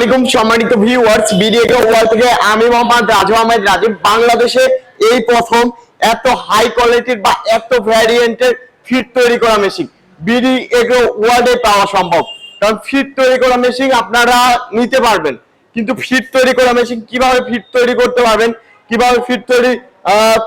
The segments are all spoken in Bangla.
আলাইকুম সম্মানিত ভিউয়ার্স, বিডিএকে ওয়ার্ল্ড থেকে আমি মোহাম্মদ রাজু আহমেদ রাজীব। বাংলাদেশে এই প্রথম এত হাই কোয়ালিটির বা এত ভ্যারিয়েন্টের ফিট তৈরি করা মেশিন বিডিএকে ওয়ার্ল্ডে পাওয়া সম্ভব। কারণ ফিট তৈরি করা মেশিন আপনারা নিতে পারবেন, কিন্তু ফিট তৈরি করা মেশিন কিভাবে ফিট তৈরি করতে পারবেন, কিভাবে ফিট তৈরি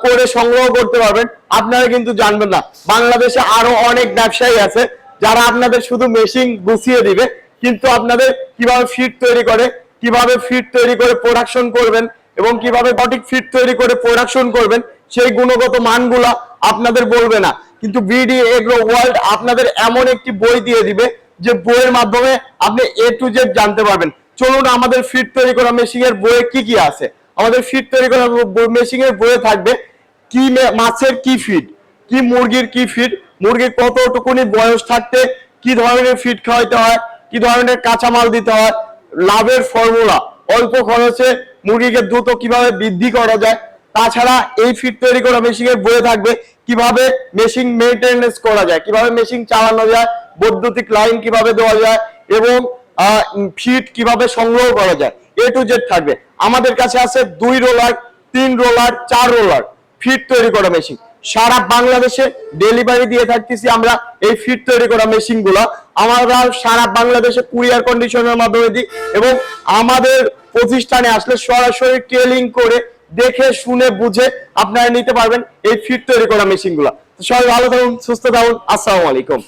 করে সংগ্রহ করতে পারবেন আপনারা কিন্তু জানবেন না। বাংলাদেশে আরো অনেক ব্যবসায়ী আছে যারা আপনাদের শুধু মেশিন গুছিয়ে দিবে, কিন্তু আপনাদের কিভাবে ফিট তৈরি করে, কিভাবে ফিট তৈরি করে প্রোডাকশন করবেন এবং কিভাবে সঠিক ফিট তৈরি করে প্রোডাকশন করবেন সেই গুণগত মানগুলা আপনাদের বলবে না। কিন্তু বিডি এগ্রো ওয়ার্ল্ড আপনাদের এমন একটি বই দিয়ে দিবে যে বইয়ের মাধ্যমে আপনি A to Z জানতে পারবেন। চলুন আমাদের ফিট তৈরি করা মেশিনের বইয়ে কি কি আছে। আমাদের ফিট তৈরি করা মেশিনের বইয়ে থাকবে কি মাছের কি ফিড, কি মুরগির কি ফিড, মুরগির কতটুকুনি বয়স থাকতে কি ধরনের ফিড খাওয়াইতে হয়, কি ধরনের কাঁচামাল দিতে হয়, লাভের ফর্মুলা, অল্প খরচে মুরগিকে দ্রুত কিভাবে বৃদ্ধি করা যায়। তাছাড়া এই ফিড তৈরি করা মেশিনের বইয়ে থাকবে কিভাবে মেশিন মেইনটেনেন্স করা যায়, কিভাবে মেশিন চালানো যায়, বৈদ্যুতিক লাইন কিভাবে দেওয়া যায় এবং ফিড কিভাবে সংগ্রহ করা যায়। A to Z থাকবে। আমাদের কাছে আছে 2 রোলার, 3 রোলার, 4 রোলার ফিট তৈরি করা মেশিন। সারা বাংলাদেশে ডেলিভারি দিয়ে থাকতেছি আমরা এই ফিট তৈরি করা মেশিন গুলা। আমরা সারা বাংলাদেশে কুরিয়ার কন্ডিশনের মাধ্যমে দিই এবং আমাদের প্রতিষ্ঠানে আসলে সরাসরি ট্রেলিং করে দেখে শুনে বুঝে আপনারা নিতে পারবেন এই ফিট তৈরি করা মেশিন গুলা। সবাই ভালো থাকুন, সুস্থ থাকুন। আসসালামু আলাইকুম।